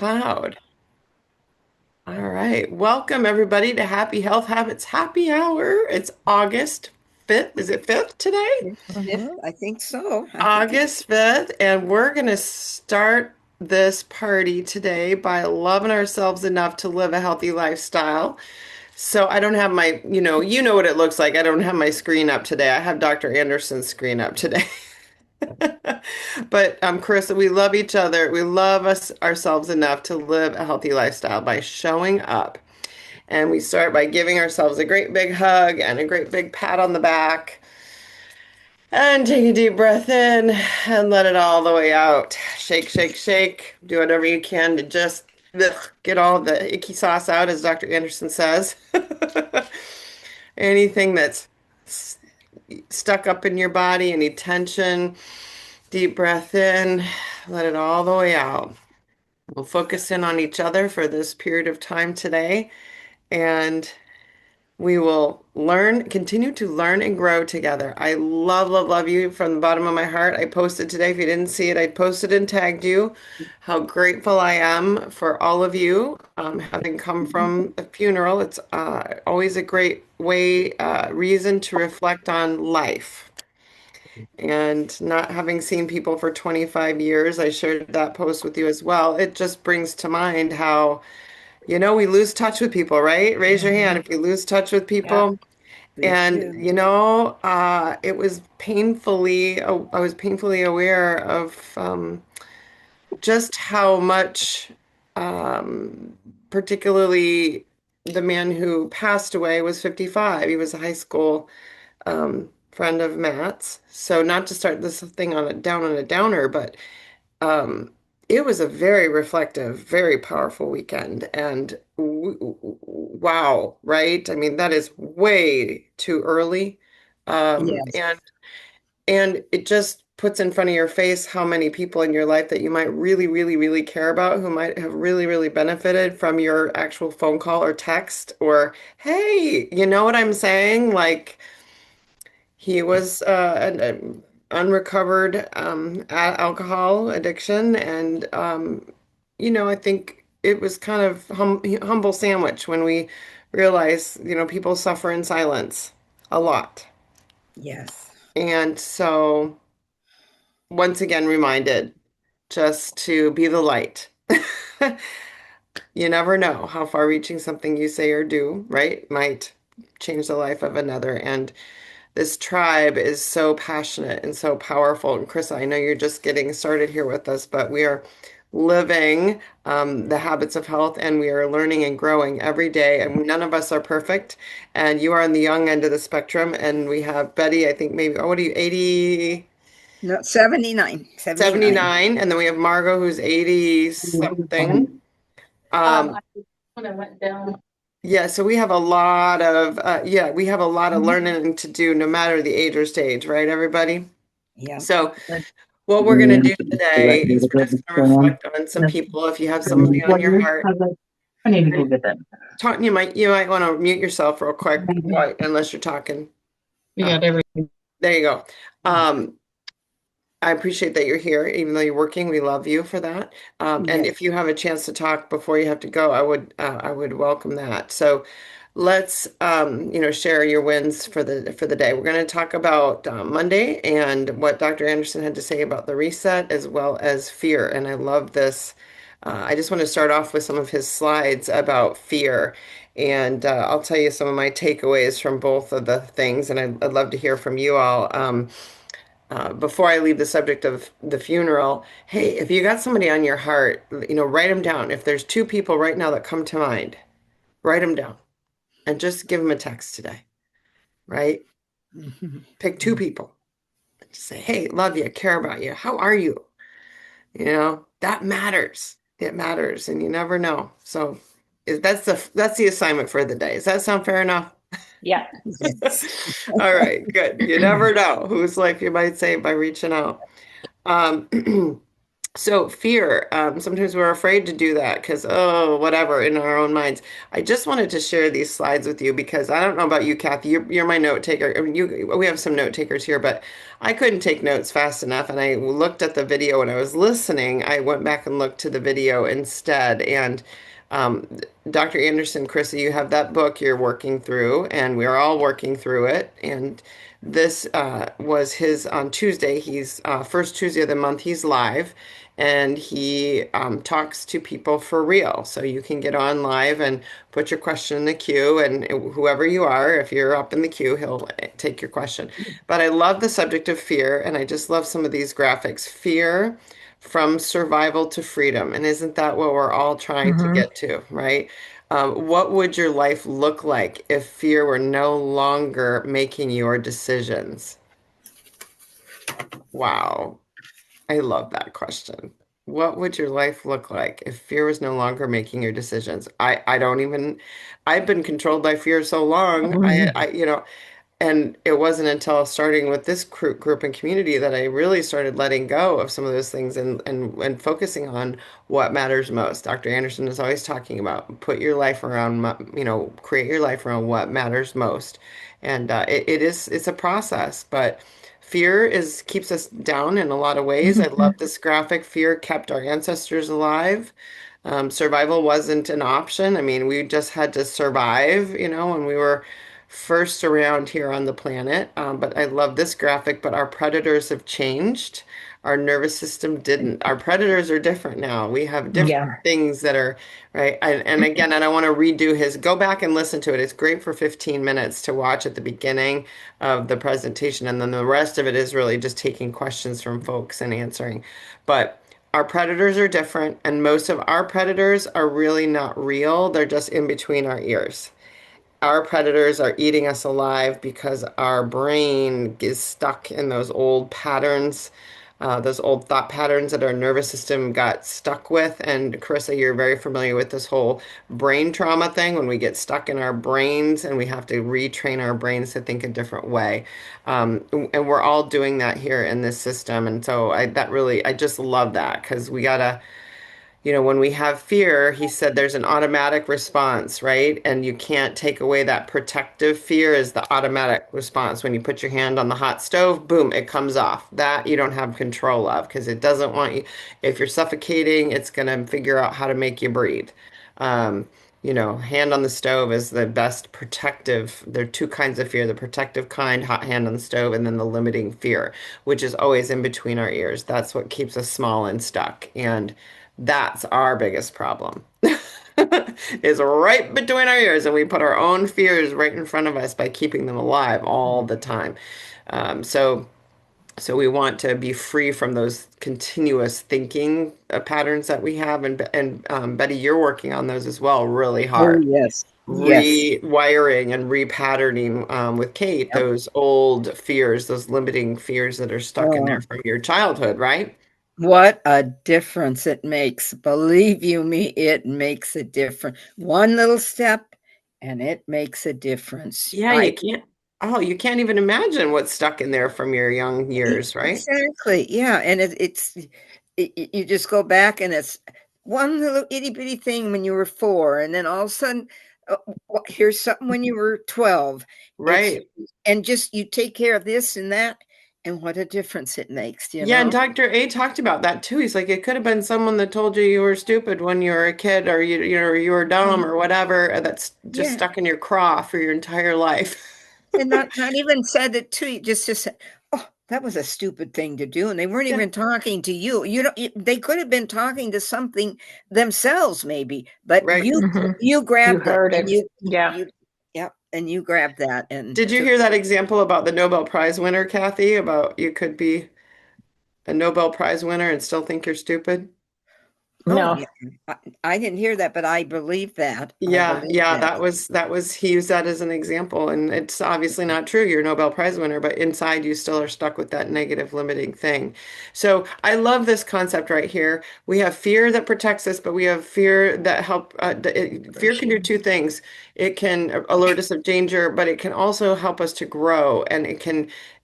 Cloud. All right. Welcome everybody to Happy Health Habits Happy Hour. It's August 5th. Is it 5th today? It's fifth, Mhm. I think so. I think it's August 5th, and we're going to start this party today by loving ourselves enough to live a healthy lifestyle. So I don't have my, you know what it looks like. I don't have my screen up today. I have Dr. Anderson's screen up today. But Carissa, we love each other. We love us ourselves enough to live a healthy lifestyle by showing up. And we start by giving ourselves a great big hug and a great big pat on the back. And take a deep breath in and let it all the way out. Shake, shake, shake. Do whatever you can to just get all the icky sauce out, as Dr. Anderson says. Anything that's stuck up in your body, any tension, deep breath in, let it all the way out. We'll focus in on each other for this period of time today, and we will continue to learn and grow together. I love, love, love you from the bottom of my heart. I posted today. If you didn't see it, I posted and tagged you. How grateful I am for all of you. Having come from a funeral, it's always a great reason to reflect on life. And not having seen people for 25 years, I shared that post with you as well. It just brings to mind how, we lose touch with people, right? Raise your hand Mhm. if you lose touch with Yeah. people. we And, do. it was I was painfully aware of just how much, um, particularly the man who passed away was 55. He was a high school friend of Matt's. So not to start this thing down on a downer, but um, it was a very reflective, very powerful weekend. And wow, right? I mean, that is way too early. Um, Yes. and and it just puts in front of your face how many people in your life that you might really, really, really care about who might have really, really benefited from your actual phone call or text or, hey, you know what I'm saying? Like, he was an unrecovered alcohol addiction, and I think it was kind of humble sandwich when we realize, people suffer in silence a lot, Yes. and so once again reminded just to be the light. You never know how far-reaching something you say or do, right, might change the life of another, and this tribe is so passionate and so powerful. And Chris, I know you're just getting started here with us, but we are living the habits of health and we are learning and growing every day. And none of us are perfect. And you are on the young end of the spectrum. And we have Betty, I think maybe, oh, what are you, 80, No, 79. 79. 79? And then we have Margot, who's 80 something. Um, I when I went down. yeah, so we have a lot of Mhm. learning to do no matter the age or stage, right, everybody? Yeah. So what we're going to do today is we're just going to reflect on some people. If you have somebody on What your year? heart, I need to go get that. you might want to mute yourself real quick, right, unless you're talking. You Uh, got everything. there you go. Um, I appreciate that you're here, even though you're working. We love you for that. And Yes. if you have a chance to talk before you have to go, I would welcome that. So let's share your wins for the day. We're going to talk about Monday and what Dr. Anderson had to say about the reset as well as fear. And I love this. I just want to start off with some of his slides about fear. And I'll tell you some of my takeaways from both of the things, and I'd love to hear from you all. Before I leave the subject of the funeral, hey, if you got somebody on your heart, write them down. If there's two people right now that come to mind, write them down and just give them a text today, right? Mhm. Pick two people. Just say, hey, love you, care about you. How are you? That matters. It matters, and you never know. So that's the assignment for the day. Does that sound fair enough? Yeah. Yes. All right, good. You never know whose life you might save by reaching out. Um, So fear, sometimes we're afraid to do that because, oh, whatever, in our own minds. I just wanted to share these slides with you because I don't know about you, Kathy. You're my note taker. I mean, we have some note takers here, but I couldn't take notes fast enough. And I looked at the video and I was listening. I went back and looked to the video instead. And um, Dr. Anderson, Carissa, you have that book you're working through, and we're all working through it. And this was his on Tuesday. He's first Tuesday of the month, he's live and he talks to people for real. So you can get on live and put your question in the queue, and whoever you are, if you're up in the queue, he'll take your question. But I love the subject of fear, and I just love some of these graphics. Fear from survival to freedom. And isn't that what we're all trying to Mhm. get to, right? What would your life look like if fear were no longer making your decisions? Wow. I love that question. What would your life look like if fear was no longer making your decisions? I don't even, I've been controlled by fear so long. And it wasn't until starting with this group and community that I really started letting go of some of those things and focusing on what matters most. Dr. Anderson is always talking about put your life around, create your life around what matters most. And it's a process, but fear is keeps us down in a lot of ways. I love this graphic. Fear kept our ancestors alive. Survival wasn't an option. I mean, we just had to survive, when we were first around here on the planet. But I love this graphic, but our predators have changed. Our nervous system didn't. Our predators are different now. We have different Yeah. things that are right. And again, I don't want to redo his, go back and listen to it. It's great for 15 minutes to watch at the beginning of the presentation. And then the rest of it is really just taking questions from folks and answering. But our predators are different, and most of our predators are really not real. They're just in between our ears. Our predators are eating us alive because our brain is stuck in those old patterns, those old thought patterns that our nervous system got stuck with. And Carissa, you're very familiar with this whole brain trauma thing when we get stuck in our brains and we have to retrain our brains to think a different way. And we're all doing that here in this system. And so I just love that because we gotta when we have fear, he said there's an automatic response, right? And you can't take away that protective fear is the automatic response. When you put your hand on the hot stove, boom, it comes off. That you don't have control of because it doesn't want you. If you're suffocating, it's going to figure out how to make you breathe. Um, hand on the stove is the best protective. There are two kinds of fear, the protective kind, hot hand on the stove, and then the limiting fear, which is always in between our ears. That's what keeps us small and stuck. And that's our biggest problem. Is right between our ears, and we put our own fears right in front of us by keeping them alive all the time. Um, so, so we want to be free from those continuous thinking patterns that we have, and Betty, you're working on those as well, really Oh, hard. yes. Yes. Rewiring and repatterning with Kate, Yep. those old fears, those limiting fears that are stuck in there Oh, from your childhood, right? what a difference it makes. Believe you me, it makes a difference. One little step and it makes a difference. Yeah, I you can't even imagine what's stuck in there from your young years, right? exactly. Yeah, and you just go back and it's one little itty bitty thing when you were 4, and then all of a sudden, here's something when you were 12. It's Right. and just you take care of this and that, and what a difference it makes, you Yeah, and know? Dr. A talked about that too. He's like, it could have been someone that told you you were stupid when you were a kid, or you were dumb or whatever, that's just Yeah. stuck in your craw for your entire life. And not even said it to you, just said, "Oh, that was a stupid thing to do," and they weren't Yeah, even talking to you. You know, they could have been talking to something themselves maybe, but right. you You grabbed it heard and it. Yeah. you yep, and you grabbed that and Did you took hear that example about the Nobel Prize winner, Kathy, about you could be a Nobel Prize winner and still think you're stupid? oh, No. yeah. I didn't hear that, but I believe that. I Yeah, believe yeah, that. that was he used that as an example, and it's obviously not true. You're a Nobel Prize winner, but inside you still are stuck with that negative limiting thing. So I love this concept right here. We have fear that protects us, but we have fear that fear can do two things. It can alert us of danger, but it can also help us to grow, and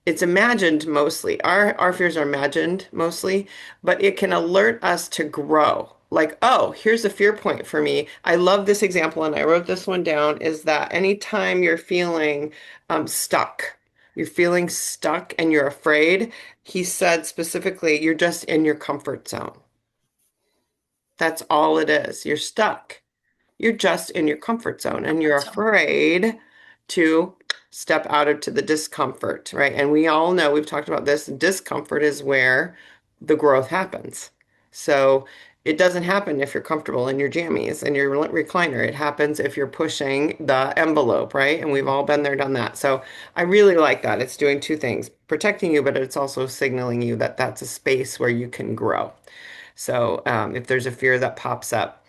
it's imagined mostly. Our fears are imagined mostly, but it can alert us to grow. Like, oh, here's a fear point for me. I love this example, and I wrote this one down, is that anytime you're feeling stuck, you're feeling stuck and you're afraid, he said specifically, you're just in your comfort zone. That's all it is. You're stuck. You're just in your comfort zone and you're afraid to step out into the discomfort, right? And we all know, we've talked about this, discomfort is where the growth happens. So it doesn't happen if you're comfortable in your jammies and your recliner. It happens if you're pushing the envelope, right? And we've all been there, done that. So I really like that. It's doing two things, protecting you, but it's also signaling you that that's a space where you can grow. So if there's a fear that pops up,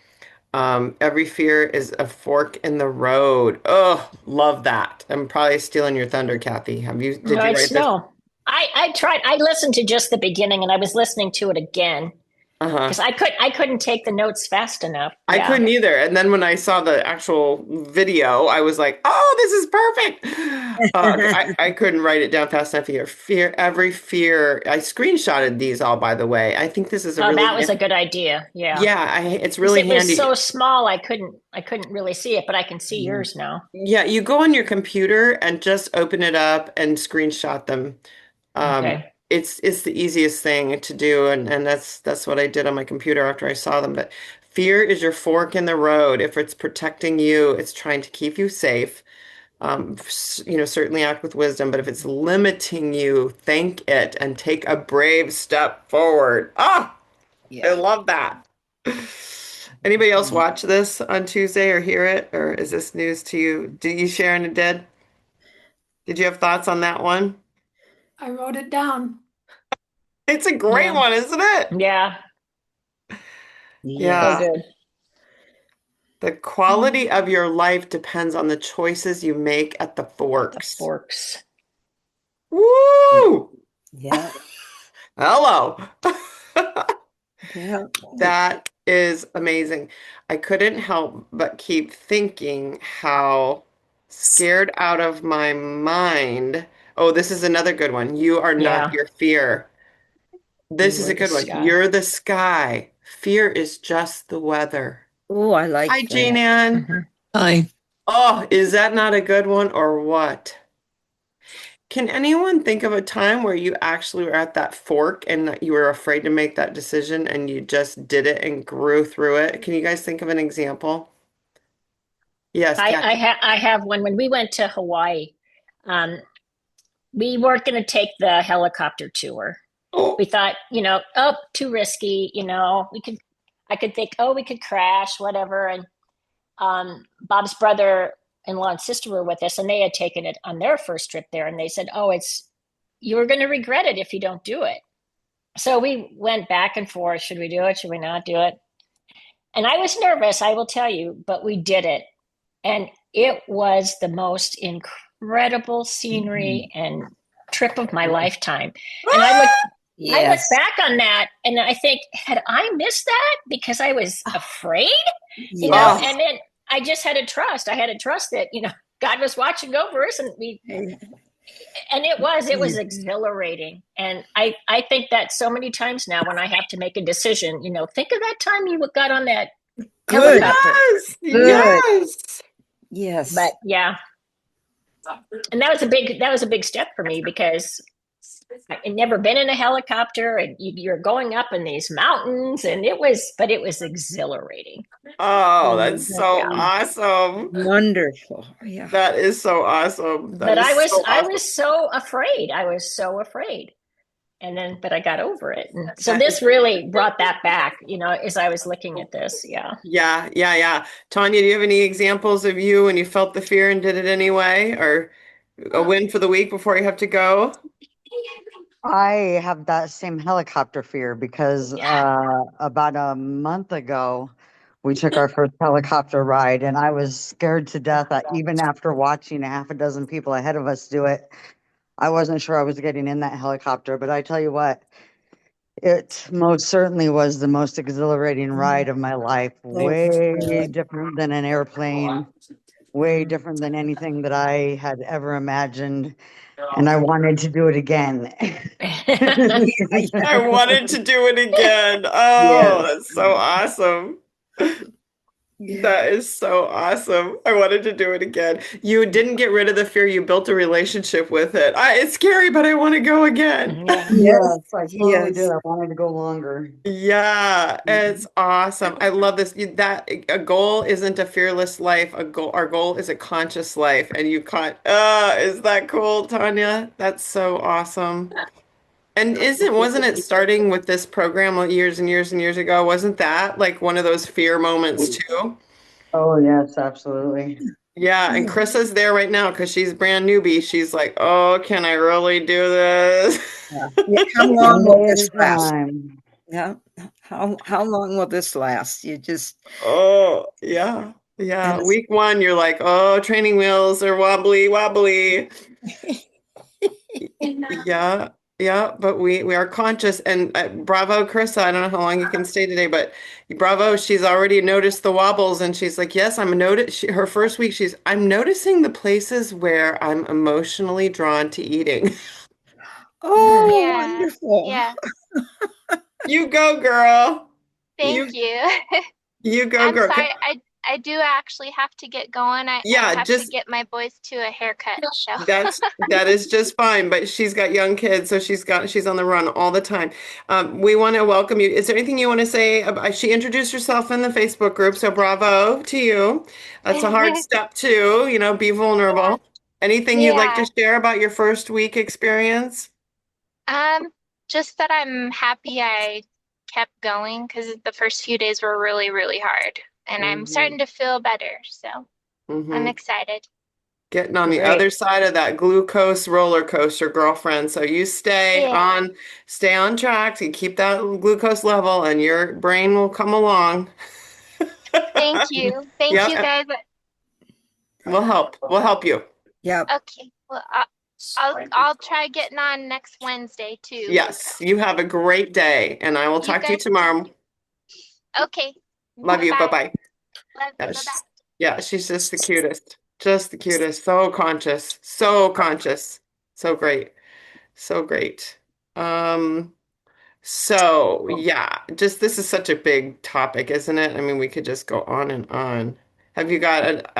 every fear is a fork in the road. Oh, love that. I'm probably stealing your thunder, Kathy. Did No, you it's write this? no. I tried. I listened to just the beginning, and I was listening to it again Uh-huh. because I couldn't take the notes fast enough. I Yeah. couldn't either. And then when I saw the actual video, I was like, oh, this is perfect. I couldn't write it down fast enough either. Every fear. I screenshotted these all, by the way. I think this is a Oh, really, that was a good idea. Yeah. yeah, it's 'Cause really it was handy. so small, I couldn't really see it, but I can see yours now. Yeah, you go on your computer and just open it up and screenshot them. Okay. It's the easiest thing to do, and that's what I did on my computer after I saw them. But fear is your fork in the road. If it's protecting you, it's trying to keep you safe. Certainly act with wisdom, but if it's limiting you, thank it and take a brave step forward. Ah, I Yeah. love that. Anybody else watch this on Tuesday or hear it, or is this news to you? Do you, Sharon and Did? Did you have thoughts on that one? I wrote it down. It's a great Yeah. one, isn't it? Yeah. So Yeah. good. The quality of your life depends on the choices you make at the The forks. forks. Woo! Yeah. Hello. Yeah. That is amazing. I couldn't help but keep thinking how scared out of my mind. Oh, this is another good one. You are not Yeah. your fear. This You is are a the good one. sky. You're the sky. Fear is just the weather. Oh, I like Hi, that. Jane Ann. Mhm. Hi. Oh, is that not a good one or what? Can anyone think of a time where you actually were at that fork and that you were afraid to make that decision and you just did it and grew through it? Can you guys think of an example? Yes, Kathy. I have one. When we went to Hawaii, um, we weren't going to take the helicopter tour. We Oh, thought, oh, too risky. I could think, oh, we could crash, whatever. And Bob's brother-in-law and sister were with us, and they had taken it on their first trip there, and they said, oh, you're going to regret it if you don't do it. So we went back and forth. Should we do it? Should we not do it? And I was nervous, I will tell you, but we did it. And it was the most incredible scenery and trip of my lifetime. And I look Yes. back on that and I think, had I missed that because I was afraid? Yes. And then I just had to trust. I had to trust that, God was watching over us and it was exhilarating. And I think that so many times now when I have to make a decision, think of that time you got on that Good. helicopter. yes, Good. yes. Yes. But yeah, and that was a big step for me because I'd never been in a helicopter and you're going up in these mountains and it was exhilarating. Oh, that's so Yeah. awesome. Wonderful. Yeah. That is so awesome. That But is so I awesome. was so afraid. I was so afraid. And then, but I got over it. And so That this is- really brought that back, as I was looking at this. Yeah. Yeah, yeah, yeah. Tanya, do you have any examples of you when you felt the fear and did it anyway? Or a win for the week before you have to go? I have that same helicopter fear because about a month ago, we took our first helicopter ride, and I was scared to death. Even after watching a half a dozen people ahead of us do it, I wasn't sure I was getting in that helicopter. But I tell you what, it most certainly was the most exhilarating ride of my life. Way different than an airplane. way different than anything that I had ever imagined. And I wanted to do it again. I wanted to do it again. Oh, Yes. that's so awesome. That is so awesome. I wanted to do it again. You didn't get rid of the fear. You built a relationship with it. It's scary, but I want to go again. Yeah. Yes, I totally Yes. did. I wanted to go longer. Yeah, it's awesome. I love this. That a goal isn't a fearless life. Our goal is a conscious life. And you can't, is that cool, Tanya? That's so awesome. And wasn't it starting with this program years and years and years ago? Wasn't that like one of those fear moments too? Oh, yes, absolutely. Yeah, and Chrissa's there right now because she's brand newbie. She's like, oh, can I really do this? Yeah, how long One will day at this a last? time. Yeah. How long will this last? You just Oh, yeah. Yeah. and Week one, you're like, oh, training wheels are wobbly, wobbly. Yeah. Yeah. But we are conscious. And bravo, Carissa. I don't know how long you can stay today, but bravo. She's already noticed the wobbles. And she's like, yes, her first week, I'm noticing the places where I'm emotionally drawn to eating. oh, Yeah, wonderful. yeah. You go, girl. Thank you. You go, I'm girl. sorry. I do actually have to get going. I Yeah, have to just get my boys to a haircut. So that is just fine. But she's got young kids, so she's on the run all the time. We want to welcome you. Is there anything you want to say? She introduced herself in the Facebook group, so bravo to you. That's a hard step too, be vulnerable. Anything you'd like to yeah. share about your first week experience? Um, just that I'm happy I kept going because the first few days were really, really hard. And I'm starting to feel better. So I'm Mm-hmm. excited. Getting on the Great. other side of that glucose roller coaster, girlfriend. So you Yeah. stay on track to keep that glucose level and your brain will come along. Thank you. Thank you Yep, guys. we'll help. We'll help you. Yep. Okay. Well, I'll try getting on next Wednesday too. Yes, you have a great day and I will You talk to you guys tomorrow. too. Okay. Love you. Bye. Bye-bye. Love you. Yeah, Bye-bye. yeah, she's just the cutest. Just the cutest. So conscious. So conscious. So great. So great. Um, So, yeah, just this is such a big topic, isn't it? I mean, we could just go on and on. Have you got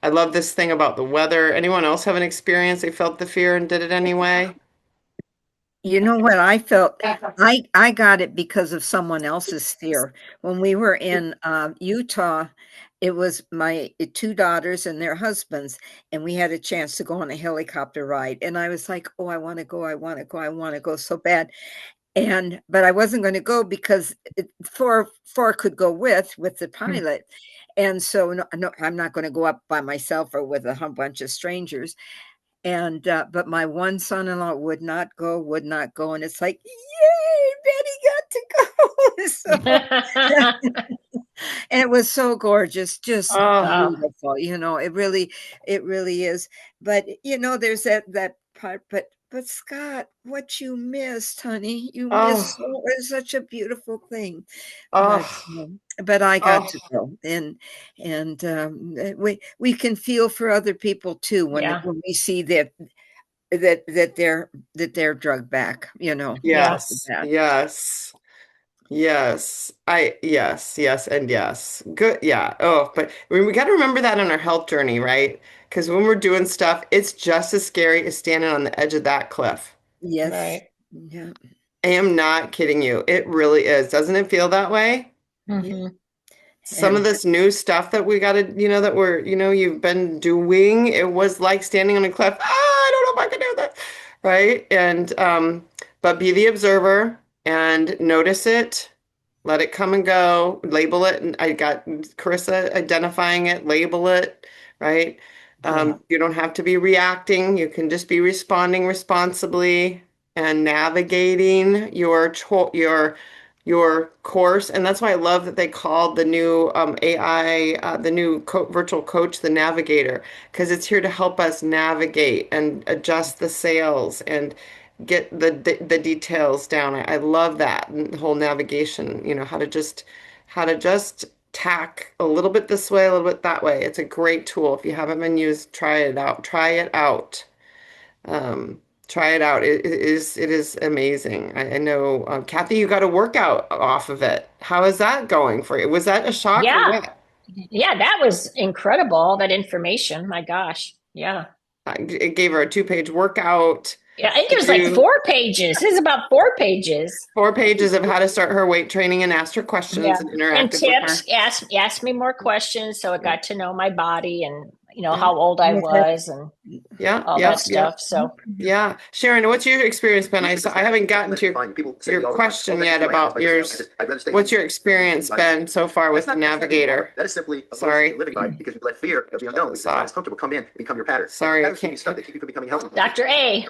I love this thing about the weather. Anyone else have an experience? They felt the fear and did it anyway? You know what I felt? I got it because of someone else's fear. When we were in Utah, it was my two daughters and their husbands, and we had a chance to go on a helicopter ride. And I was like, "Oh, I want to go! I want to go! I want to go so bad!" But I wasn't going to go because four could go with the pilot, and so no, I'm not going to go up by myself or with a whole bunch of strangers. And but my one son-in-law would not go, and it's like, yay, Betty got to go. And it was so gorgeous, just Oh, beautiful. It really is. But there's that part. But Scott, what you missed, honey, you missed oh, such a beautiful thing. But oh, but I got oh, to go, and we can feel for other people too Yeah. when we see that they're drugged back, Yeah. off the yes, bat. yes, yes. Yes, and yes. Good, yeah. Oh, but we got to remember that on our health journey, right? Because when we're doing stuff, it's just as scary as standing on the edge of that cliff. Yes. Right. Yeah. I am not kidding you. It really is. Doesn't it feel that way? hmm Some of And this new stuff that we got to, that you've been doing, it was like standing on a cliff. Ah, I don't know if I can do that. Right? And, but be the observer and notice it, let it come and go, label it. And I got Carissa identifying it, label it, right? yeah. You don't have to be reacting. You can just be responding responsibly and navigating your course. And that's why I love that they called the new AI, the new virtual coach, the navigator, because it's here to help us navigate and adjust the sails and get the details down. I love that, and the whole navigation, how to just tack a little bit this way, a little bit that way. It's a great tool. If you haven't been used, try it out. Try it out. Um, Try it out. It is amazing. I know, Kathy, you got a workout off of it. How is that going for you? Was that a shock or Yeah. what? Yeah, that was incredible, all that information. My gosh. Yeah. It gave her a 2-page workout Yeah, I think to there's like do, 4 pages. This is about 4 pages. 4 pages of how to start her weight training, and asked her Yeah. questions and And interacted with her. tips, asked me more questions, so it got to know my body and Yeah. how old I Yeah. was and Yeah, all yeah, that yeah, stuff. So yeah. Sharon, what's your experience been? I haven't gotten to your question yet about yours. What's your experience been so far with the Navigator? That is simply a Sorry. living by because you let fear of the unknown, Sorry. not as comfortable, come in and become your pattern. Sorry, I Patterns keep you can't. stuck. They keep you from becoming healthy. Dr. A.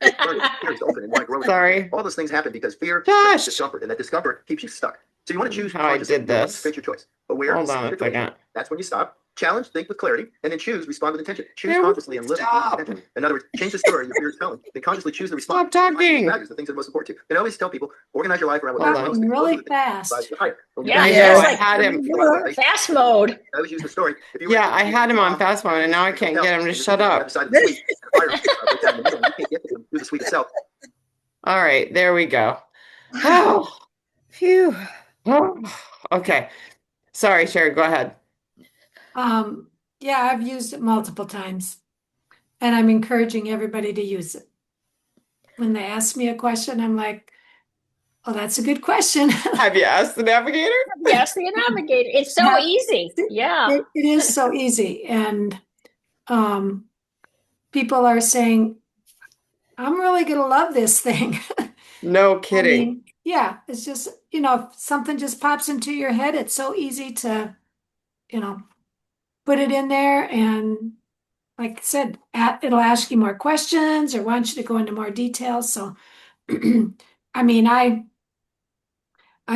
Fear is open and want to grow. Sorry. All those things happen because fear Josh. is discomfort, and that discomfort keeps you stuck. So you want to choose How I consciously. did You want to this. fit your choice. Aware, Hold on a situation. second. That's when you stop. Challenge, think with clarity, and then choose, respond with intention. Choose Yeah, consciously and live with stop. intention. In other words, change the story your fear is telling. Then consciously choose the response. Stop talking. Values, the things that are most important to you. And I always tell people, organize your life around what Hold matters on. most. Talking really Those are the things that drive fast. you higher. Don't Yeah, get I know, it's I like had him. fast mode. I always use the story. If you were Yeah, to- I had him on fast mode, and now I can't get him to shut up. Beside the sweet, and the fire, right down the middle, you can't get to them through the sweet itself. All right, there we go. Oh, Phew. okay. Sorry, Sherry, go ahead. Yeah, I've used it multiple times, and I'm encouraging everybody to use it. When they ask me a question, I'm like, "Oh, that's a good question." Have you asked the Navigator? Yes, the navigator. It's so Yeah. easy. Yeah. It is so easy, and people are saying, "I'm really gonna love this thing." No I kidding. mean, yeah, it's just, if something just pops into your head, it's so easy to, put it in there. And like I said, it'll ask you more questions or want you to go into more details. So, I mean, I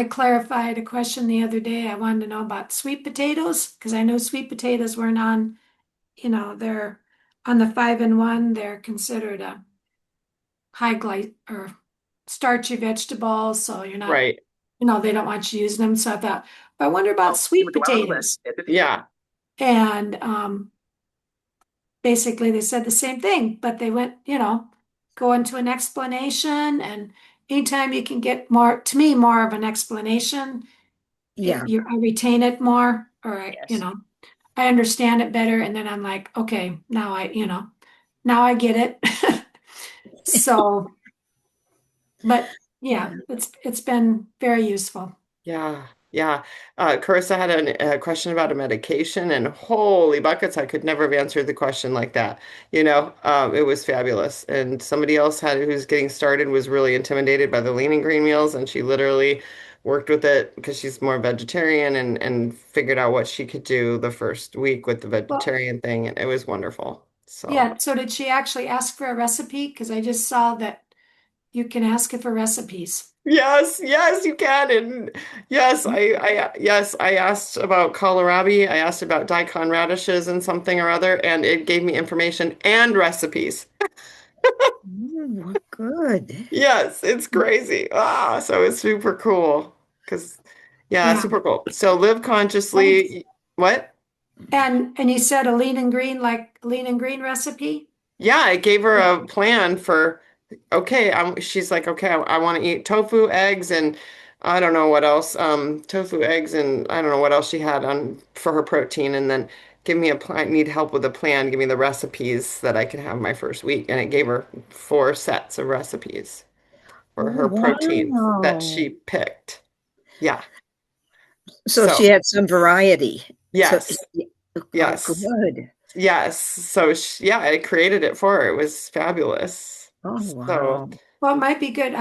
clarified a question the other day. I wanted to know about sweet potatoes because I know sweet potatoes weren't on, they're on the 5-in-1. They're considered a high glyc or starchy vegetables. So you're not, Right. they don't want you using them. So I thought, I wonder about sweet potatoes. Yeah. And basically they said the same thing, but they went, go into an explanation. And anytime you can get more, to me, more of an explanation, Yeah. I retain it more, or Yes. I understand it better. And then I'm like, okay, now I get it. So, but yeah, it's been very useful. Yeah. Yeah. Carissa had a question about a medication, and holy buckets, I could never have answered the question like that. It was fabulous. And somebody else who's getting started was really intimidated by the lean and green meals, and she literally worked with it because she's more vegetarian and figured out what she could do the first week with the vegetarian thing, and it was wonderful. So Yeah. So did she actually ask for a recipe? Because I just saw that you can ask it for recipes. yes, yes, you can. And yes, I asked about kohlrabi. I asked about daikon radishes and something or other, and it gave me information and recipes. Oh, good. Yes, it's crazy. So it's super cool. Yeah, Yeah. super cool. So live consciously. What? And you said a lean and green, like lean and green recipe? Yeah, I gave her a plan for, okay, she's like, okay, I want to eat tofu, eggs, and I don't know what else. Tofu, eggs, and I don't know what else she had on for her protein. And then give me a plan. I need help with a plan. Give me the recipes that I can have my first week. And it gave her 4 sets of recipes for her proteins that she picked. Yeah. So she had some variety. Yes. So, Yes. good. Yes. So I created it for her. It was fabulous. Oh, So wow. Well, it might be good.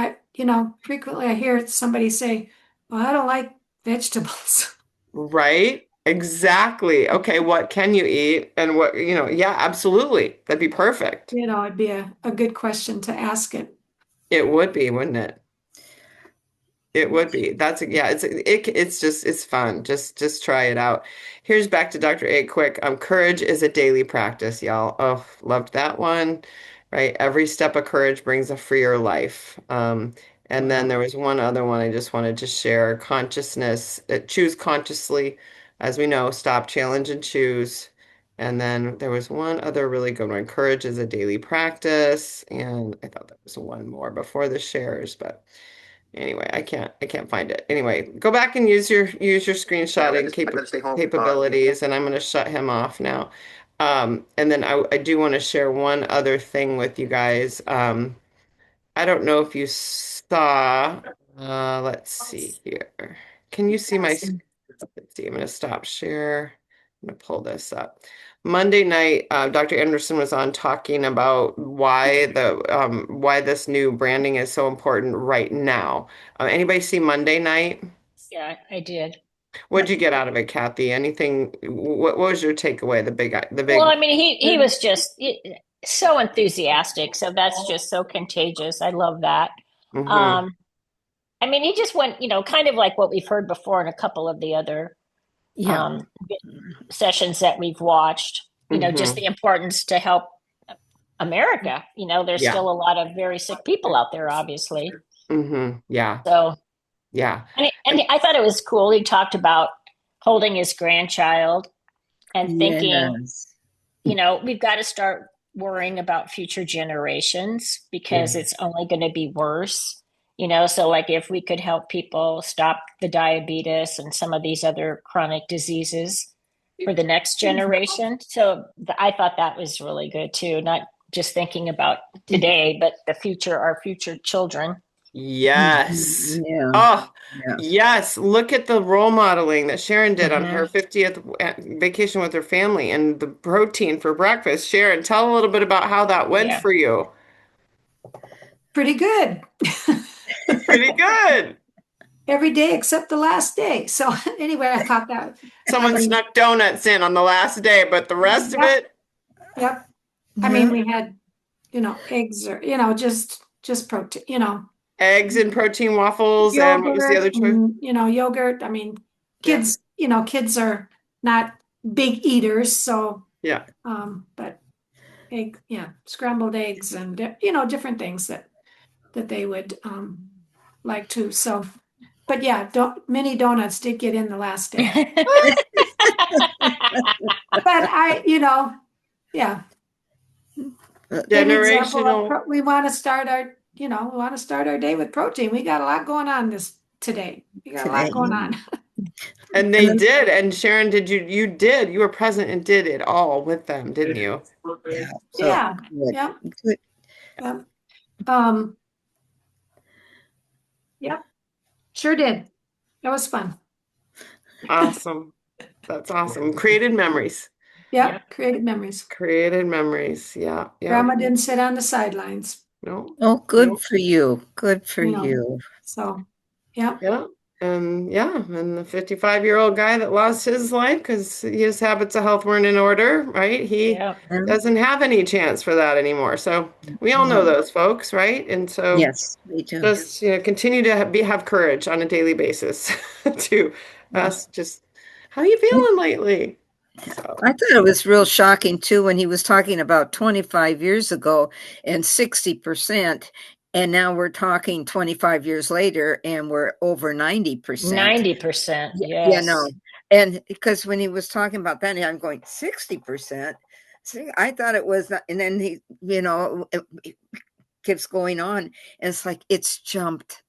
Frequently I hear somebody say, "Well, I don't like vegetables." right? Exactly. Okay, what can you eat? And yeah, absolutely. That'd be perfect. It'd be a good question to ask it. It would be, wouldn't it? It would be. It's fun. Just try it out. Here's back to Dr. A quick. Courage is a daily practice, y'all. Oh, loved that one. Right? Every step of courage brings a freer life. And then there was one other one I just wanted to share. Consciousness, choose consciously. As we know, stop, challenge, and choose. And then there was one other really good one. Courage is a daily practice. And I thought there was one more before the shares, but anyway, I can't find it. Anyway, go back and use your screenshotting capabilities, and I'm going to shut him off now. And then I do want to share one other thing with you guys. I don't know if you saw, let's see here. Can you see let's see, I'm going to stop share. I'm going to pull this up. Monday night, Dr. Anderson was on talking about why this new branding is so important right now. Anybody see Monday night? Yeah, I did. What'd you get out of it, Kathy? Anything? What was your takeaway? The big. Well, I mean, he was just so enthusiastic. So that's just so contagious. I love that. Mhm. I mean, he just went, kind of like what we've heard before in a couple of the other Yeah. sessions that we've watched, just Mhm. the importance to help America. There's Yeah. still a lot of very sick people out there, obviously. Yeah. So, Yeah. and I thought it was cool. He talked about holding his grandchild and thinking, Yes. we've got to start worrying about future generations because Yeah. it's only going to be worse. So like if we could help people stop the diabetes and some of these other chronic diseases for the next generation. So I thought that was really good too, not just thinking about today, but the future, our future children. Yes. Yeah. Oh, Yeah. yes. Look at the role modeling that Sharon did on her Mhm. 50th vacation with her family and the protein for breakfast. Sharon, tell a little bit about how that went Yeah. for you. Pretty good. Pretty good. Every day except the last day. So anyway, I thought that. Someone snuck donuts in on the last day, but the rest of it, Yep. I mean, we had, eggs or, just protein, eggs and protein waffles, and what was the other yogurt choice? and, yogurt. I mean, Yeah. kids are not big eaters. So, Yeah. but scrambled eggs and, different things that they would, like to. So, but yeah, mini donuts did get in the last day. But yeah. An example Generational. of we want to start our day with protein. We got a lot going on today. We got a lot going on. And they did. And Sharon, you were present and did it all with them, didn't you? Yeah. Yeah. Good. Yep. Good. Yep. Yep. Sure did. It was fun. Awesome. That's awesome. Created memories. Yep. Created memories. Created memories. Yeah. Yeah. Grandma didn't sit on the sidelines. No. Oh, good Nope. for you. Good for You know. you. So, yeah. Yeah. And the 55-year-old guy that lost his life because his habits of health weren't in order, right? He Yeah. doesn't have any chance for that anymore. So we all know those folks, right? And so Yes, we do. just continue to have courage on a daily basis to us. Just how you feeling lately? So. I thought it was real shocking too when he was talking about 25 years ago and 60%. And now we're talking 25 years later and we're over 90%. 90%. Yes. Yeah, no. And because when he was talking about that, I'm going 60%. See, I thought it was, and then he, it keeps going on. And it's like it's jumped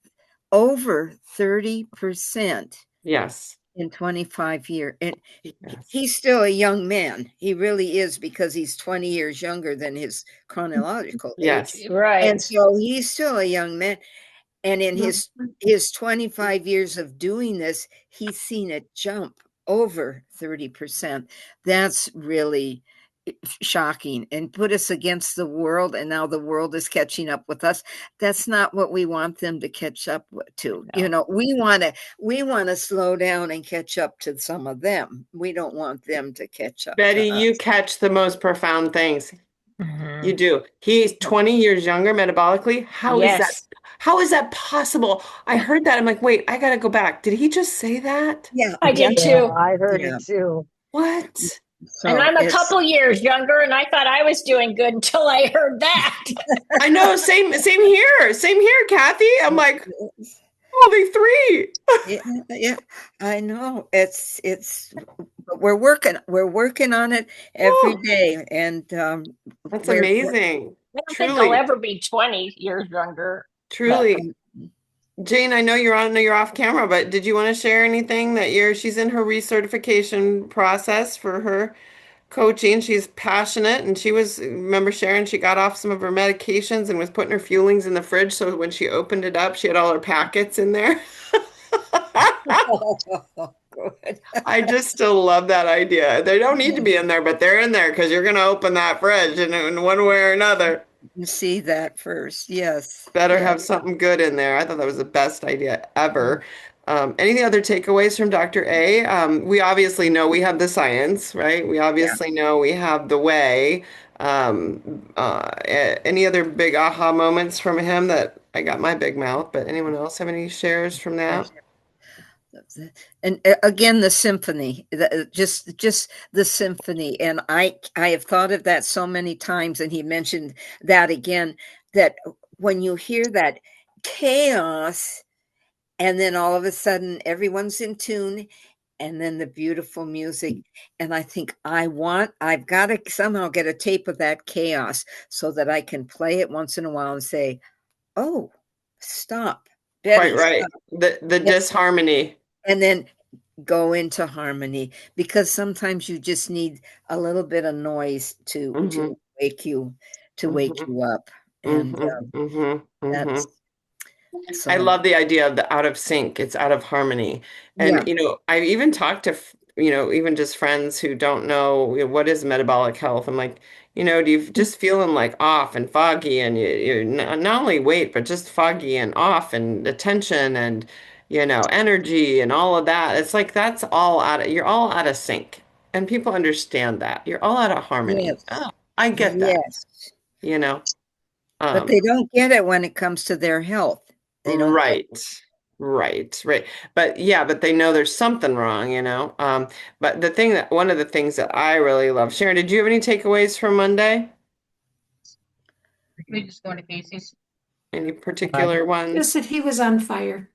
over 30%. Yes. In 25 years. And Yes. he's still a young man. He really is because he's 20 years younger than his chronological Yes. age. Right. And so he's still a young man. And in his 25 years of doing this, he's seen it jump over 30%. That's really shocking and put us against the world. And now the world is catching up with us. That's not what we want them to catch up to. No. We want to slow down and catch up to some of them. We don't want them to catch up. Betty, to us. you catch the most profound things. Mhm. You do. He's 20 years younger metabolically. How is that? Yes. How is that possible? I heard that. I'm like, wait, I got to go back. Did he just say that? Yeah, I did Yeah, too. I heard Yeah. it too. What? So And I'm a it's- couple years younger, and I thought I was doing good until I heard that. I know, same here, Kathy. I'm like, only 3. yeah, I know. But we're working on it every Whew. day, and That's we're- amazing. I don't think I'll Truly, ever be 20 years younger. truly. Jane, I know you're off camera, but did you want to share anything that she's in her recertification process for her coaching. She's passionate, and remember Sharon, she got off some of her medications and was putting her fuelings in the fridge, so when she opened it up, she had all her packets in there. Good. I just still love that idea. They don't need to be in there, but they're in there because you're going to open that fridge in one way or another. You see that first, yes. Better Yeah. have something good in there. I thought that was the best idea ever. Any other takeaways from Dr. A? We obviously know we have the science, right? We obviously know we have the way. Any other big aha moments from him? That I got my big mouth, but anyone else have any shares from that? And again, the symphony, just the symphony. And I have thought of that so many times, and he mentioned that again, that when you hear that chaos, and then all of a sudden everyone's in tune, and then the beautiful music. And I think I've got to somehow get a tape of that chaos so that I can play it once in a while and say, oh, stop. Betty, Quite right. stop. The disharmony. And then go into harmony, because sometimes you just need a little bit of noise to wake you up. And that's so. I love the idea of the out of sync. It's out of harmony. And, I've even talked to, even just friends who don't know what is metabolic health. I'm like, do you just feeling like off and foggy, and you're not only weight, but just foggy and off, and attention and, energy and all of that. It's like you're all out of sync. And people understand that. You're all out of harmony. Yes. Oh, I get that. Yes. But they don't get it when it comes to their health. They don't. Right. But they know there's something wrong, But one of the things that I really love, Sharon, did you have any takeaways from Monday? We just going to Casey's. Any particular ones? Just that he was on fire.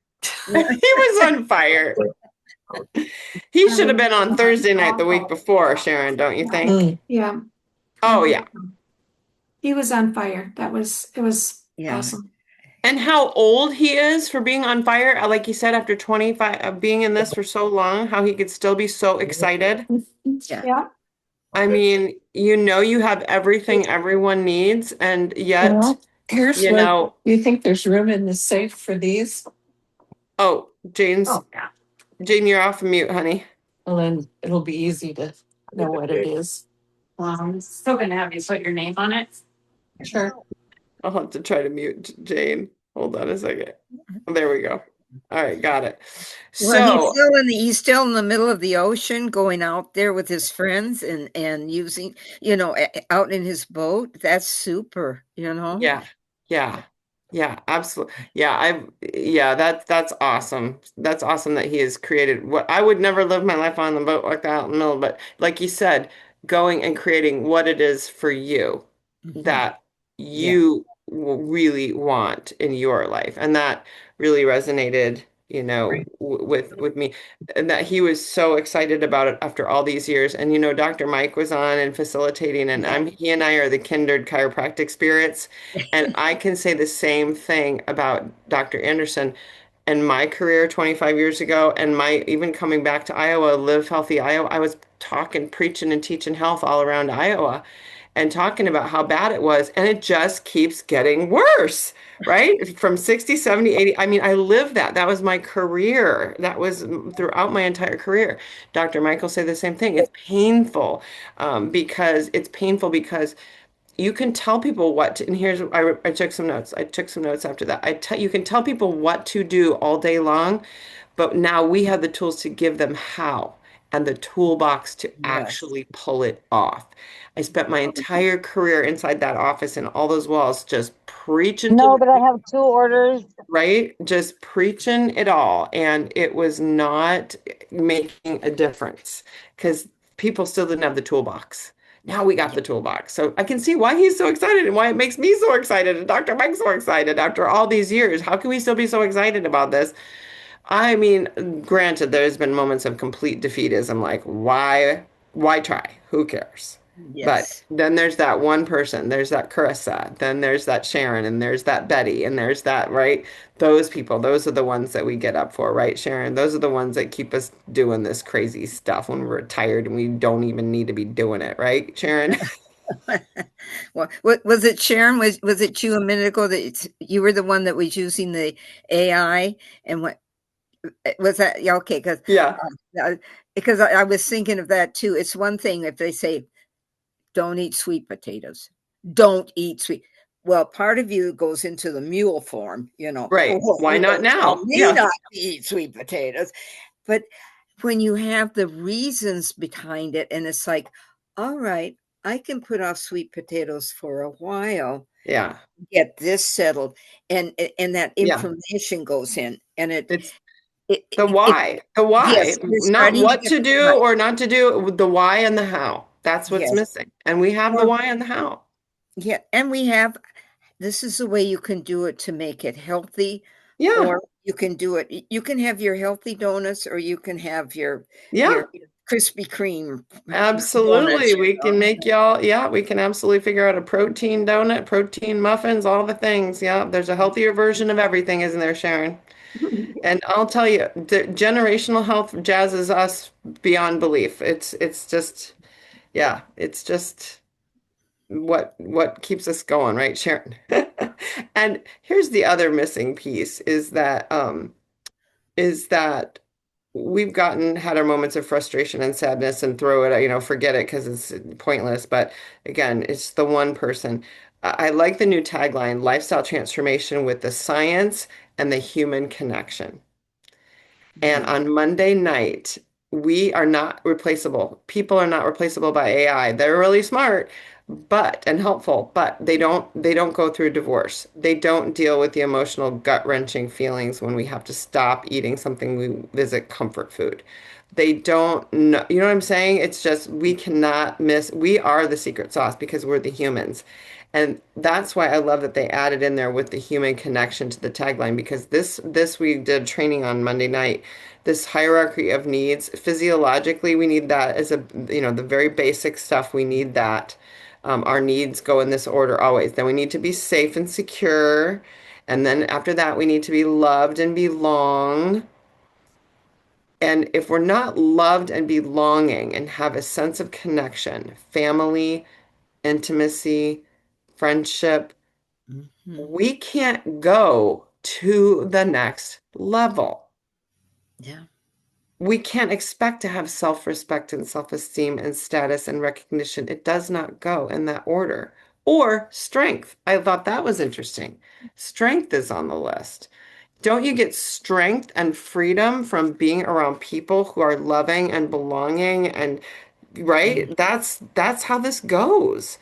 He was on fire. He should have been on Thursday night the week before, Sharon, don't you think? Yeah. Oh, yeah. He was on fire. It was awesome. And how old he is for being on fire. Like you said, after 25 of being in this for so long, how he could still be so excited. Yeah. I mean, you have everything everyone needs, and yet, here's you think there's room in the safe for these? Oh, Jane, you're off mute, honey. Well, then it'll be easy to know what it is. Well, I'm still gonna have you put your name on it. Sure. I'll have to try to mute Jane. Hold on a second. There we go. All right, got it. Well, he's still in the middle of the ocean, going out there with his friends and using, out in his boat. That's super, Yeah, absolutely. That's awesome. That's awesome that he has created what I would never live my life on the boat like that in the middle, but like you said, going and creating what it is for you that you really want in your life. And that really resonated, with me, and that he was so excited about it after all these years. And, Dr. Mike was on and facilitating, and he and I are the kindred chiropractic spirits. And I can say the same thing about Dr. Anderson and my career 25 years ago, and my even coming back to Iowa, Live Healthy Iowa. I was talking, preaching, and teaching health all around Iowa, and talking about how bad it was. And it just keeps getting worse, right? From 60, 70, 80. I mean, I lived that. That was my career. That was throughout my entire career. Dr. Michael said the same thing. It's painful because you can tell people what to, and here's, I took some notes. I took some notes after that. You can tell people what to do all day long, but now we have the tools to give them how, and the toolbox to actually pull it off. I spent my entire career inside that office and all those walls just preaching. No, but I have 2 orders. Right? Just preaching it all. And it was not making a difference because people still didn't have the toolbox. Now we got the toolbox. So I can see why he's so excited and why it makes me so excited and Dr. Mike's so excited after all these years. How can we still be so excited about this? I mean, granted, there's been moments of complete defeatism, like why try? Who cares? But Yes. then there's that one person, there's that Carissa, then there's that Sharon, and there's that Betty, and there's that, right? Those people, those are the ones that we get up for, right, Sharon? Those are the ones that keep us doing this crazy stuff when we're tired and we don't even need to be doing it, right, Sharon? Well, what was it, Sharon? Was it you a minute ago that you were the one that was using the AI, and what was that? Yeah, okay, Yeah, because I was thinking of that too. It's one thing if they say, don't eat sweet potatoes. Don't eat sweet. Well, part of you goes into the mule form, right. "Oh, Why you not don't tell now? me Yeah, not to eat sweet potatoes." But when you have the reasons behind it, and it's like, all right, I can put off sweet potatoes for a while, yeah, get this settled, and that yeah. information goes in, and It's it, the why, yes, you're not starting to what get to do right. or not to do, the why and the how. That's what's Yes. missing. And we have the Well, why and the how. yeah, and we have this is the way you can do it to make it healthy, Yeah, or you can do it. You can have your healthy donuts, or you can have your yeah, Krispy Kreme donuts. absolutely. We can make y'all, yeah, we can absolutely figure out a protein donut, protein muffins, all the things. Yeah, there's a healthier version of everything, isn't there, Sharon? And I'll tell you, the generational health jazzes us beyond belief. It's just, yeah, it's just what keeps us going, right, Sharon? And here's the other missing piece is that we've had our moments of frustration and sadness and throw it, forget it because it's pointless. But again, it's the one person. I like the new tagline, lifestyle transformation with the science and the human connection. And on Monday night, we are not replaceable. People are not replaceable by AI. They're really smart, but and helpful, but they don't go through divorce. They don't deal with the emotional gut-wrenching feelings when we have to stop eating something we visit comfort food. They don't know, you know what I'm saying? It's just we cannot miss. We are the secret sauce because we're the humans. And that's why I love that they added in there with the human connection to the tagline because this we did training on Monday night. This hierarchy of needs, physiologically, we need that as the very basic stuff. We need that. Our needs go in this order always. Then we need to be safe and secure. And then after that, we need to be loved and belong. And if we're not loved and belonging and have a sense of connection, family, intimacy, friendship, we can't go to the next level. Yeah. We can't expect to have self-respect and self-esteem and status and recognition. It does not go in that order. Or strength. I thought that was interesting. Strength is on the list. Don't you get strength and freedom from being around people who are loving and belonging and right? That's how this goes.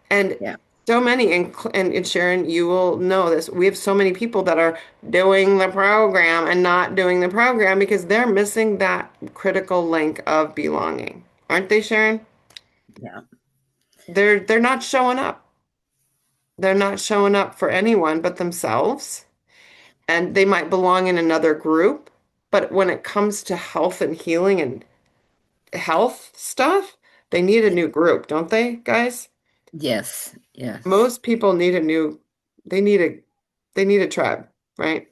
And Yeah. so many, and Sharon, you will know this. We have so many people that are doing the program and not doing the program because they're missing that critical link of belonging. Aren't they, Sharon? Yeah. They're not showing up. They're not showing up for anyone but themselves. And they might belong in another group, but when it comes to health and healing and health stuff, they need a new group, don't they, guys? Yes. Yes. Most people need they need a tribe, right?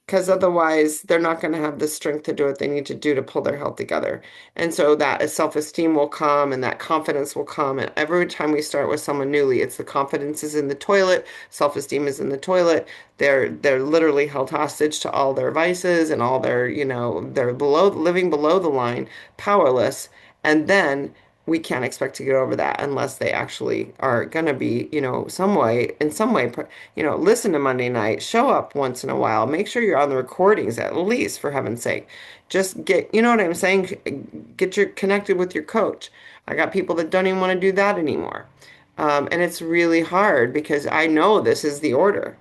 Because otherwise they're not going to have the strength to do what they need to do to pull their health together. And so that self-esteem will come and that confidence will come. And every time we start with someone newly, it's the confidence is in the toilet, self-esteem is in the toilet. They're literally held hostage to all their vices and all their, they're living below the line, powerless. And then we can't expect to get over that unless they actually are going to be, in some way, listen to Monday night, show up once in a while, make sure you're on the recordings at least, for heaven's sake. Just get, you know what I'm saying? Get your connected with your coach. I got people that don't even want to do that anymore. And it's really hard because I know this is the order.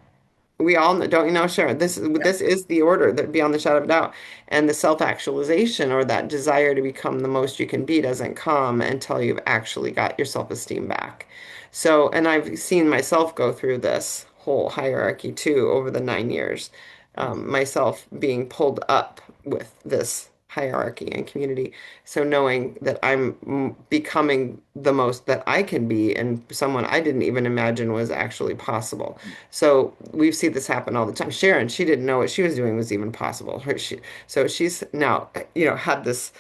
We all know, don't you know, Sharon? This is the order that beyond the shadow of a doubt. And the self-actualization or that desire to become the most you can be doesn't come until you've actually got your self-esteem back. So, and I've seen myself go through this whole hierarchy too over the 9 years, myself being pulled up with this hierarchy and community. So knowing that I'm becoming the most that I can be and someone I didn't even imagine was actually possible. So we see this happen all the time. Sharon, she didn't know what she was doing was even possible. So she's now, had this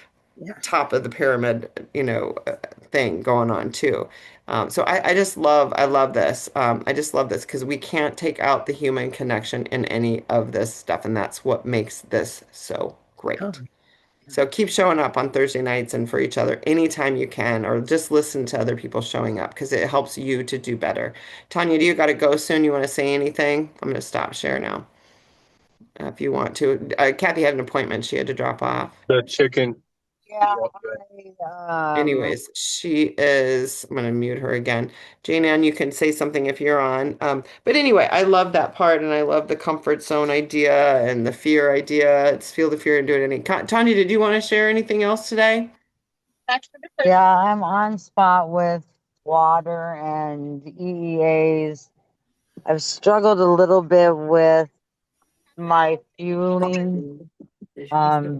top of the pyramid, thing going on too. So I love this. I just love this because we can't take out the human connection in any of this stuff, and that's what makes this so great. Oh. So keep showing up on Thursday nights and for each other anytime you can, or just listen to other people showing up because it helps you to do better. Tanya, do you got to go soon? You want to say anything? I'm going to stop share now. If you want to. Kathy had an appointment. She had to drop off. The chicken. Yeah, Anyways, she is, I'm going to mute her again. Jane Ann, you can say something if you're on. But anyway, I love that part and I love the comfort zone idea and the fear idea. It's feel the fear and do it any. Tanya, did you want to share anything else today? yeah, I'm on spot with water and EEAs. I've struggled a little bit with my fueling because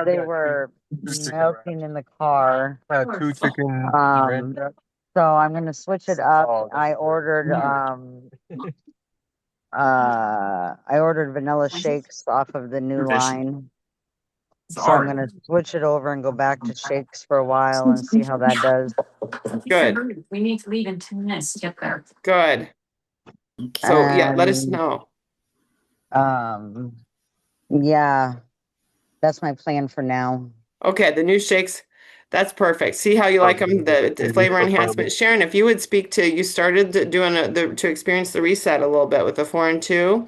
they were melting in the car. Two chicken. So I'm gonna switch it up. I ordered vanilla shakes off of the new line. So I'm gonna switch it over and go back to shakes for a while and see how that does. Good. We need to leave in 2 minutes to get there. Good. So yeah, let us know. Yeah, that's my plan for now. Okay, the new shakes, that's perfect. See how you like them, the flavor enhancement. Sharon, if you would speak to, you started doing to experience the reset a little bit with the 4 and 2.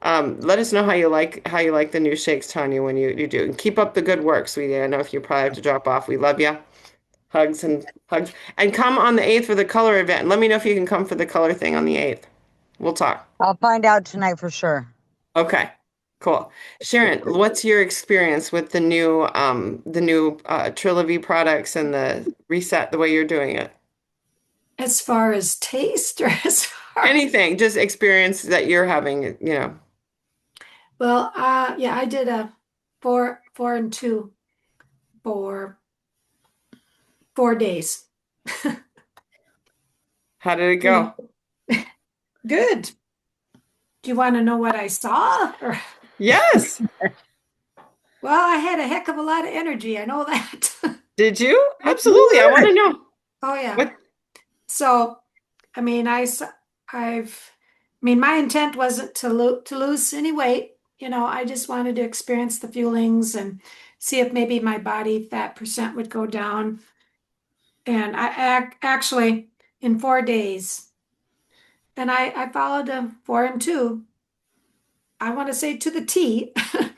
Let us know how you like the new shakes, Tanya, when you do. And keep up the good work, sweetie. I know if you probably have to drop off. We love you. Hugs and hugs. And come on the 8th for the color event. Let me know if you can come for the color thing on the 8th. We'll talk. I'll find out tonight for sure. Okay. Cool. Sharon, what's your experience with the new Trilogy products and the reset, the way you're doing it? As far as taste or as far Anything, just experience that you're having, Well, yeah, I did a 4 and 2 for 4 days. How did it go? Good. Do you want to know what I saw? Or Yes. well, I had a heck of a lot of energy. I know that. Did you? Absolutely. I want to know. Oh yeah. What? So, I mean, my intent wasn't to lose any weight. I just wanted to experience the feelings and see if maybe my body fat percent would go down. And I actually in 4 days, and I followed a 4 and 2. I want to say to the T.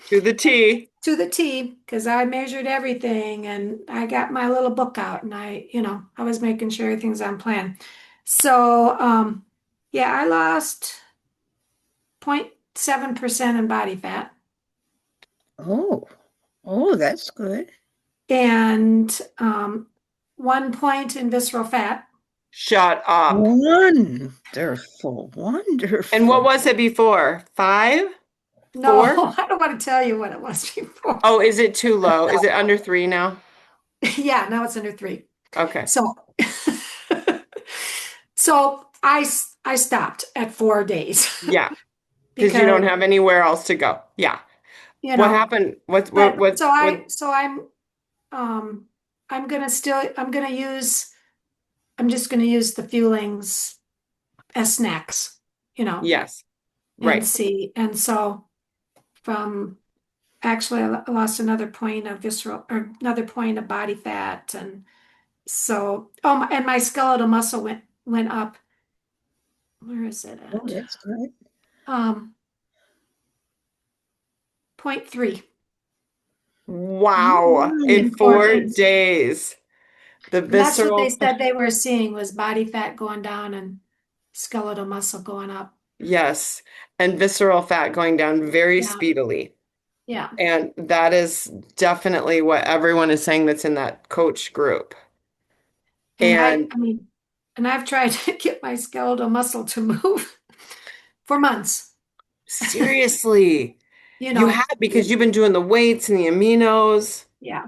To the T. To the T, because I measured everything and I got my little book out and I was making sure everything's on plan. So, yeah, I lost 0.7% in body fat. Oh, that's good. And 1 point in visceral fat. Shut up. Wonderful. And what was it before? 5? No, 4? I don't want to tell you what it was before. Oh, is it too low? Is it under 3 now? Yeah, now it's under 3. Okay. So, so I stopped at 4 days. Yeah. Because you don't have anywhere else to go. Yeah. What happened? I'm just gonna use the fuelings as snacks, Yes. Right. and see. And so actually I lost another point of visceral or another point of body fat. And so, and my skeletal muscle went up. Where is it at? Oh, that's good. 0.3. Wow. In 4 days. The That's what visceral. they said they were seeing was body fat going down and skeletal muscle going up. Yes. And visceral fat going down very Yeah. speedily. Yeah. And that is definitely what everyone is saying that's in that coach group. And And I mean, and I've tried to get my skeletal muscle to move for months. seriously, You you know, have because you've been doing the weights and the aminos. yeah,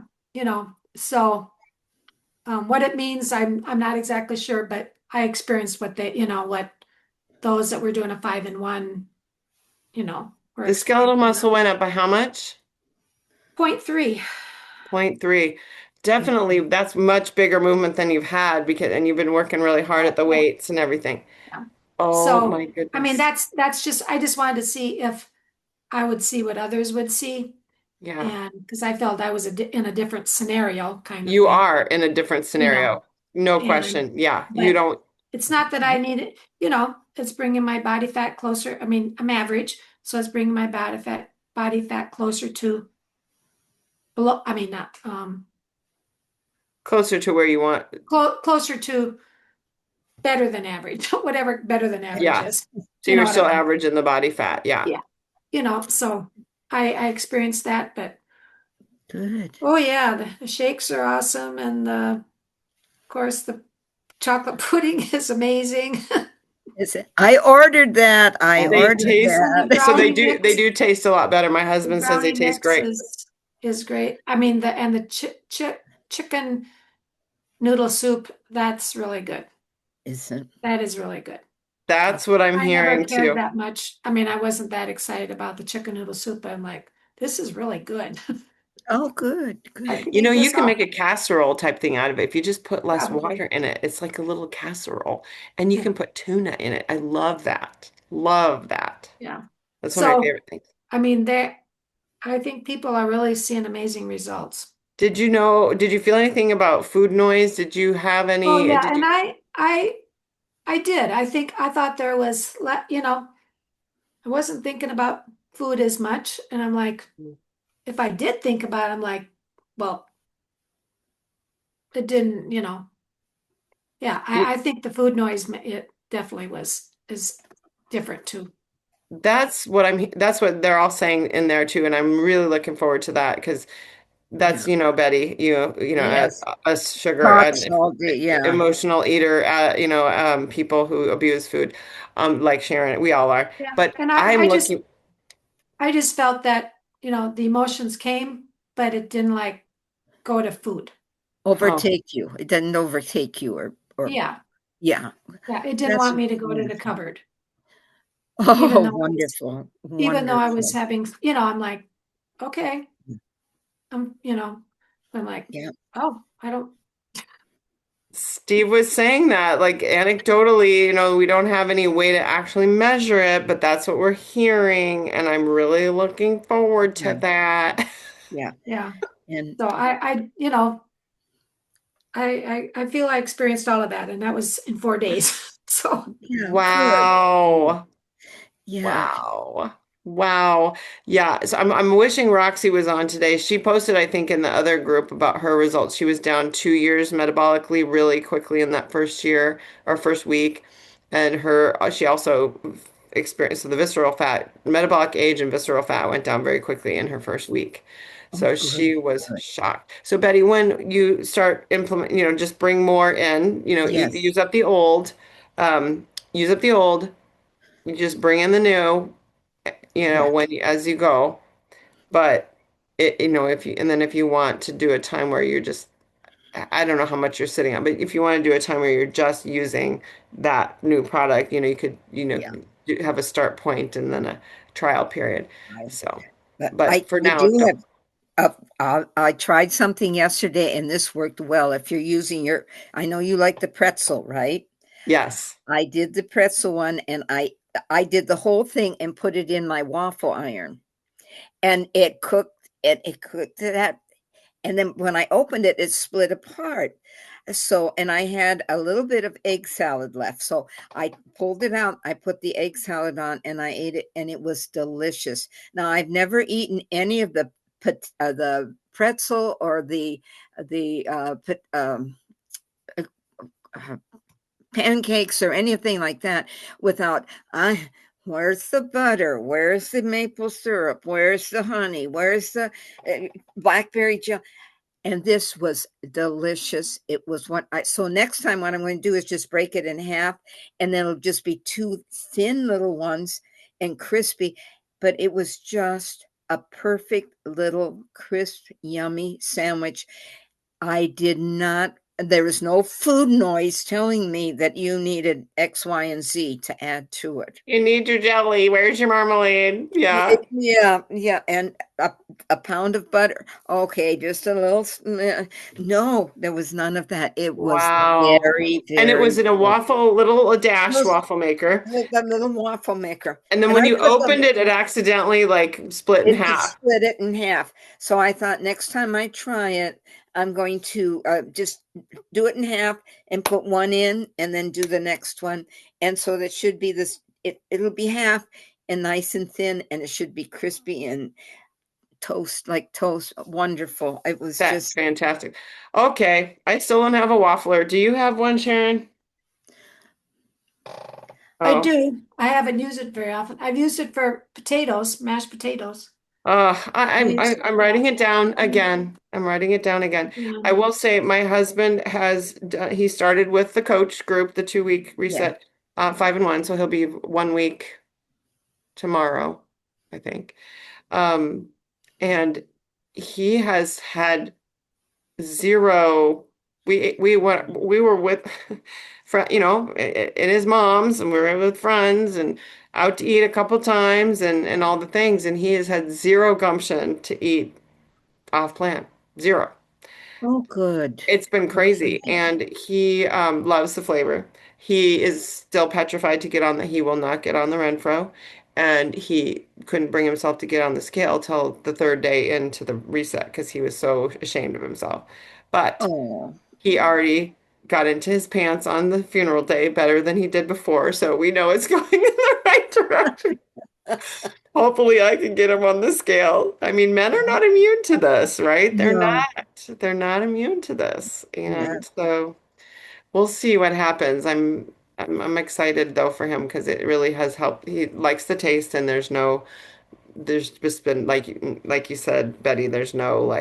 so what it means, I'm not exactly sure, but I experienced what what those that were doing a 5-in-1, were The skeletal experiencing. muscle went up by how much? 0.3. 0.3. Definitely, that's much bigger movement than you've had and you've been working really hard at the weights and everything. Yeah. Oh So, my I mean, goodness. that's just, I just wanted to see if I would see what others would see. Yeah. And because I felt I was in a different scenario kind of You thing, are in a different scenario. No and, question. Yeah. You but don't. it's not that I need it, it's bringing my body fat closer. I mean, I'm average, so it's bringing my body fat closer to below, I mean, not, Closer to where you want. closer to better than average, whatever better than average Yeah. is. So You know you're what I still mean? average in the body fat. Yeah. Yeah. So I experienced that, but Good. oh yeah, the shakes are awesome. And of course, the chocolate pudding is amazing. I ordered that. I They ordered taste And the that. so brownie they mix, do taste a lot better. My the husband says they brownie taste mix great. is great. I mean, the chicken noodle soup, that's really good. Isn't That is really good. That's what I'm I never hearing cared too. that much. I mean, I wasn't that excited about the chicken noodle soup, but I'm like, this is really good. Oh, good, I good. could You know, eat you this can all make a casserole type thing out of it. If you just put less probably. water in it, it's like a little casserole. And you Yeah. can put tuna in it. I love that. Love that. Yeah. That's one of my So, favorite things. I mean, I think people are really seeing amazing results. Did you feel anything about food noise? Did you have Oh any, yeah, did and you, I did. I thought there was, I wasn't thinking about food as much, and I'm like, if I did think about it, I'm like, well, it didn't, yeah. you- I think the food noise, it definitely is different too. that's what they're all saying in there too. And I'm really looking forward to that because Yeah. that's, Betty, Yes. a sugar, Talks an all day. Yeah. emotional eater, people who abuse food, like Sharon, we all are. Yeah. But And I'm looking, I just felt that, the emotions came, but it didn't like go to food. oh, Overtake you. It doesn't overtake you or Yeah. yeah. Yeah. It didn't That's want me to go to the wonderful. cupboard, even Oh, though wonderful. even though I was Wonderful. having, I'm like, okay, I'm, I'm like, Yeah. oh, I don't, Steve was saying that, like anecdotally, we don't have any way to actually measure it, but that's what we're hearing, and I'm really looking forward to Yeah. that. Yeah. yeah. And So I feel I experienced all of that, and that was in 4 days. So yeah, good. Wow. Yeah. Wow. Wow. Yeah. So I'm wishing Roxy was on today. She posted, I think, in the other group about her results. She was down 2 years metabolically really quickly in that first year or first week. And she also experienced so the visceral fat, metabolic age and visceral fat went down very quickly in her first week. Oh, So good. she was Good. shocked. So Betty, when you start just bring more in, Yes. use up the old, you just bring in the new, Yes. as you go. But if you want to do a time where you're just, I don't know how much you're sitting on, but if you want to do a time where you're just using that new product, you could, Yeah. have a start point and then a trial period. So, But but for I now, do don't. have I tried something yesterday and this worked well. If you're using I know you like the pretzel, right? Yes. I did the pretzel one and I did the whole thing and put it in my waffle iron and it cooked that. And then when I opened it, it split apart. So, and I had a little bit of egg salad left. So I pulled it out. I put the egg salad on and I ate it and it was delicious. Now I've never eaten any of the pretzel or the uh, pancakes or anything like that without I Where's the butter? Where's the maple syrup? Where's the honey? Where's the blackberry gel? And this was delicious. It was so next time what I'm going to do is just break it in half, and then it'll just be two thin little ones and crispy. But it was just a perfect little crisp, yummy sandwich. There was no food noise telling me that you needed X, Y, and Z to add to it. You need your jelly. Where's your marmalade? Yeah. Yeah. And a pound of butter. Okay, just a little. No, there was none of that. It was very, very. And it was in a little dash waffle maker. A little waffle maker. And then when you opened it, it accidentally split in half. Split it in half. So I thought next time I try it, I'm going to just do it in half and put one in and then do the next one. And so that should be it'll be half and nice and thin, and it should be crispy and toast. Wonderful. It was just fantastic. Okay. I still don't have a waffler. Do you have one, Sharon? I do. I haven't used it very often. I've used it for potatoes, mashed potatoes. I'm writing it down again. Yeah. I will say my husband he started with the coach group, the 2-week reset, 5 and 1. So he'll be 1 week tomorrow, I think. And he has had zero. We were with, in his mom's, and we were with friends and out to eat a couple times and all the things, and he has had zero gumption to eat off plan. Zero. Oh, good. It's been crazy, and he loves the flavor. He is still petrified to get on he will not get on the Renfro, and he couldn't bring himself to get on the scale till the 3rd day into the reset because he was so ashamed of himself. But he already got into his pants on the funeral day better than he did before, so we know it's going in the right direction. Hopefully I can get him on the scale. I mean, men are not immune to this, right? They're not immune to this. And so we'll see what happens. I'm excited though for him because it really has helped. He likes the taste, and there's just been like you said, Betty, there's no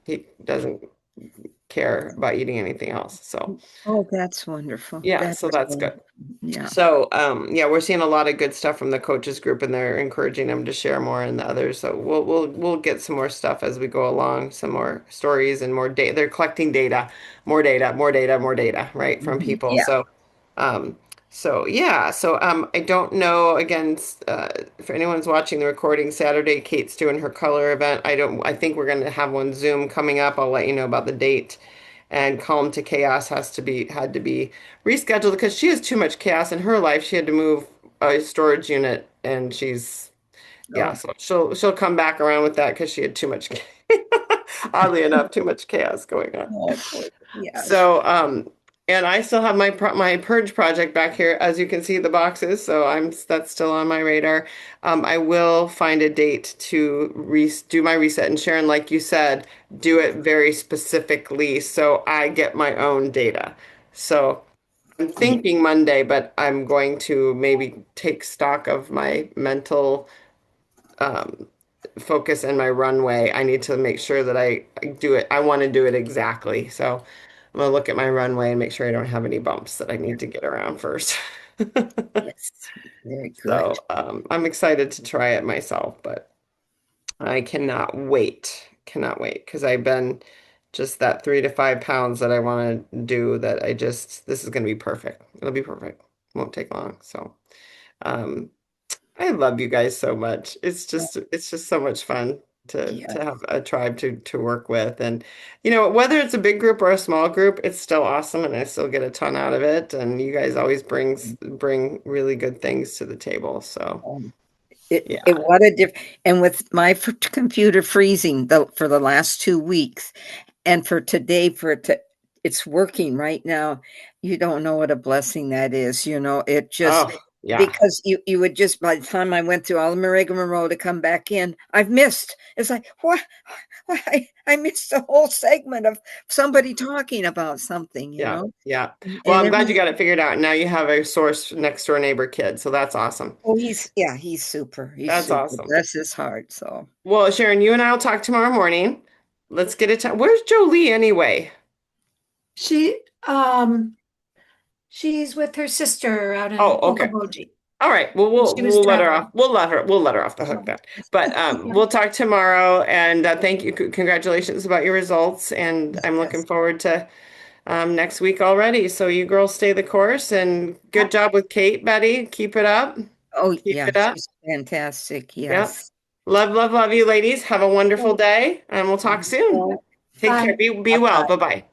he doesn't care about eating anything else. So that's wonderful. Yeah, so that's good. Yeah. So we're seeing a lot of good stuff from the coaches group, and they're encouraging them to share more in the others. So we'll get some more stuff as we go along, some more stories and more data. They're collecting data, more data, right, from people. Yeah. So I don't know, again, if anyone's watching the recording Saturday, Kate's doing her color event. I think we're going to have one Zoom coming up. I'll let you know about the date. And Calm to Chaos had to be rescheduled because she has too much chaos in her life. She had to move a storage unit, and so she'll come back around with that because she had too much, oddly enough, too much chaos going on. So and I still have my purge project back here, as you can see the boxes. So that's still on my radar. I will find a date to do my reset, and Sharon, like you said, do it very specifically so I get my own data. So I'm thinking Monday, but I'm going to maybe take stock of my mental focus and my runway. I need to make sure that I do it. I want to do it exactly. So I'm going to look at my runway and make sure I don't have any bumps that I need to get around first. Yes, very good. So I'm excited to try it myself, but I cannot wait because I've been just that 3 to 5 pounds that I want to do this is going to be perfect. It'll be perfect. Won't take long. So I love you guys so much. It's just so much fun to have a tribe to work with. And whether it's a big group or a small group, it's still awesome, and I still get a ton out of it. And you guys always bring really good things to the table. So what a difference. And with my computer freezing for the last 2 weeks, and for today it's working right now, you don't know what a blessing that is. It just because you would just, by the time I went through all the rigmarole to come back in, I've missed. It's like, what I missed a whole segment of somebody talking about something, you Yeah. know? Yeah. And Well, I'm glad every- you got it figured out. Now you have a source next door neighbor kid. So that's awesome. Oh, he's super. He's That's super. awesome. Bless his heart. So Well, Sharon, you and I will talk tomorrow morning. Let's get it. Where's Jolie anyway? She's with her sister out in Oh, okay. Okoboji. All right. Well, She was we'll let her traveling. off. We'll let her off the hook then. But we'll talk tomorrow. And thank you. Congratulations about your results. And I'm looking forward to next week already. So you girls stay the course. And good job with Kate, Betty. Keep it up. oh Keep yeah, it up. she's fantastic. Yep. Yes. Love you, ladies. Have a wonderful day. And we'll talk soon. Take care. Be well. Bye-bye.